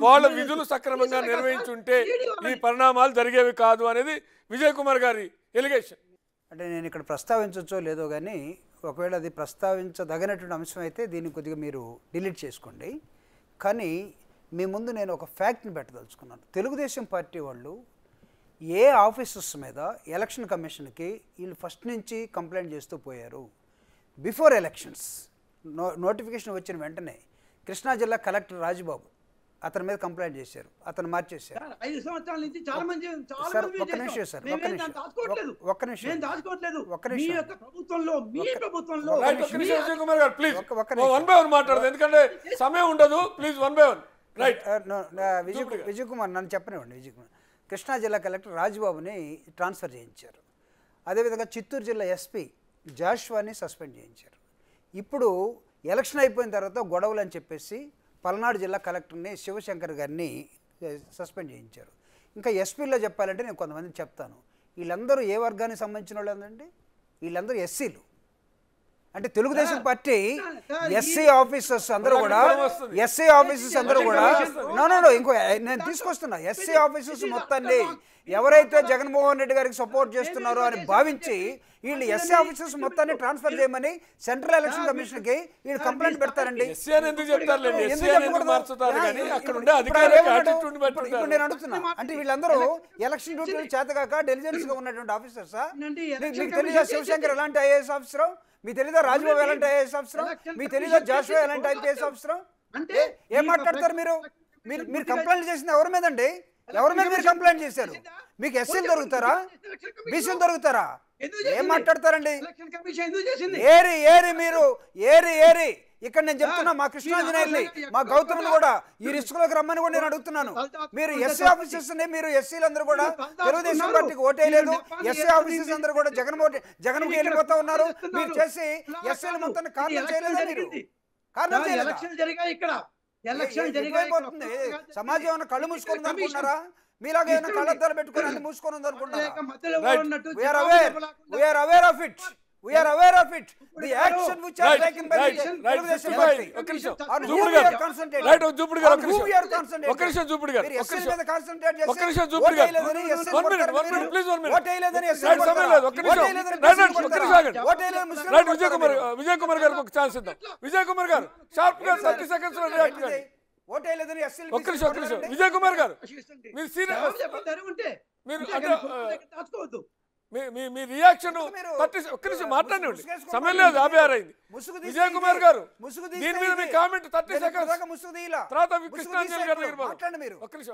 వాళ్ళ విధులు సక్రమంగా నిర్వహించుంటే ఈ పరిణామాలు జరిగేవి కాదు అనేది విజయ్ కుమార్ గారి ఎలిగేషన్. అంటే నేను ఇక్కడ ప్రస్తావించవచ్చో లేదో కానీ ఒకవేళ అది ప్రస్తావించదగినటువంటి అంశం అయితే దీన్ని కొద్దిగా మీరు డిలీట్ చేసుకోండి. కానీ మీ ముందు నేను ఒక ఫ్యాక్ట్ని పెట్టదలుచుకున్నాను. తెలుగుదేశం పార్టీ వాళ్ళు ఏ ఆఫీసర్స్ మీద ఎలక్షన్ కమిషన్కి వీళ్ళు ఫస్ట్ నుంచి కంప్లైంట్ చేస్తూ పోయారు. బిఫోర్ ఎలక్షన్స్ నోటిఫికేషన్ వచ్చిన వెంటనే కృష్ణా జిల్లా కలెక్టర్ రాజబాబు అతని మీద కంప్లైంట్ చేశారు, అతను మార్చేశారు. 5 సంవత్సరాల నుంచి చాలా మంది సార్ ఒక్క నిమిషం సార్, ఒక్క నిమిషం ప్రభుత్వంలో మీ ప్రభుత్వంలో విజయ్ కుమార్ గారు ప్లీజ్ వన్ బై వన్ మాట్లాడదు, ఎందుకంటే సమయం ఉండదు. Please one by one. Right. Vijay Kumar నన్ను చెప్పనివ్వండి. విజయ్ కుమార్ కృష్ణా జిల్లా కలెక్టర్ రాజబాబుని ట్రాన్స్ఫర్ చేయించారు. అదేవిధంగా చిత్తూరు జిల్లా ఎస్పీ జాషువాని సస్పెండ్ చేయించారు. ఇప్పుడు ఎలక్షన్ అయిపోయిన తర్వాత గొడవలు అని చెప్పేసి పల్నాడు జిల్లా కలెక్టర్ని శివశంకర్ గారిని సస్పెండ్ చేయించారు. ఇంకా ఎస్పీలో చెప్పాలంటే నేను కొంతమందిని చెప్తాను. వీళ్ళందరూ ఏ వర్గానికి సంబంధించిన వాళ్ళండి? వీళ్ళందరూ ఎస్సీలు. అంటే తెలుగుదేశం పార్టీ ఎస్సీ ఆఫీసర్స్ అందరూ కూడా నో ఇంకో నేను తీసుకొస్తున్నా. ఎస్సీ ఆఫీసర్స్ మొత్తాన్ని ఎవరైతే జగన్మోహన్ రెడ్డి గారికి సపోర్ట్ చేస్తున్నారో అని భావించి వీళ్ళు ఎస్సీ ఆఫీసర్స్ మొత్తాన్ని ట్రాన్స్ఫర్ చేయమని సెంట్రల్ ఎలక్షన్ కమిషన్కి వీళ్ళు కంప్లైంట్ పెడతారండి. ఇప్పుడు నేను అడుగుతున్నా, అంటే వీళ్ళందరూ ఎలక్షన్ డ్యూటీలు చేతగాక డెలిజెన్స్ గా ఉన్నటువంటి ఆఫీసర్సా? మీకు తెలియదా శివశంకర్ ఎలాంటి ఐఏఎస్ ఆఫీసర్? మీకు తెలీదా రాజబాబు ఎలాంటి ఐఏఎస్ ఆఫీసర్? మీకు తెలీదా జాషువా ఎలాంటి ఐపీఎస్ ఆఫీసర్? ఏం మాట్లాడతారు మీరు? మీరు కంప్లైంట్ చేసింది ఎవరి మీద అండి? ఎవరి మీద మీరు కంప్లైంట్ చేశారు? మీకు ఎస్సీలు దొరుకుతారా, బీసీలు దొరుకుతారా? ఏం మాట్లాడతారండి? ఏరి ఏరి మీరు ఏరి ఇక్కడ నేను చెప్తున్నా, మా కృష్ణాంజనేయుల్ని మా గౌతమ్ని కూడా ఈ రిస్కులోకి రమ్మని కూడా నేను అడుగుతున్నాను. మీరు ఎస్సీ ఆఫీసర్స్ మీరు ఎస్సీలందరూ కూడా తెలుగుదేశం పార్టీకి ఓటేయలేదు. ఎస్సీ ఆఫీసర్స్ అందరూ కూడా జగన్కి వెళ్ళిపోతా ఉన్నారు. మీరు చేసి ఎస్సీల మొత్తాన్ని కారణం చేయలేదా? మీరు కారణం చేయలేదు. సమాజం ఏమైనా కళ్ళు మూసుకొని అనుకుంటున్నారా? మీలాగా ఏమైనా కళ్ళద్దాలు పెట్టుకుని అన్ని మూసుకొని ఉంది అనుకుంటున్నారా? We are aware of it. The action which are taken by the Telugu Desam party. Who we are concentrating? Right, Jupiter గారు. Who we are concentrating? ఒక్క నిమిషం జూపిడి గారు. ఒక్క నిమిషం కాన్సంట్రేట్ చేసి. ఒక్క నిమిషం జూపిడి గారు. 1 minute ప్లీజ్ 1 minute. ఓటేయలేదని రైట్ సమయం లేదు. ఒక్క నిమిషం. రైట్ ఒక్క నిమిషం ఆగండి. రైట్ విజయ్ కుమార్ గారికి ఒక ఛాన్స్ ఇద్దాం. విజయ్ కుమార్ గారు షార్ప్ గా 30 సెకండ్స్ లో రియాక్ట్ చేయండి. ఓటేయలేదని ఎస్ఎల్ ఒక్క నిమిషం విజయ్ కుమార్ గారు మీరు సీరియస్ మీరు దాచుకోవద్దు. మీ రియాక్షన్ ఒక్క నిమిషం మాట్లాడండి, సమయం లేదు, 56 అయింది. విజయ్ కుమార్ గారు దీని మీద మీ కామెంట్ 30 సెకండ్స్ తర్వాత కృష్ణాంజలి గారి దగ్గర ఒక్క నిమిషం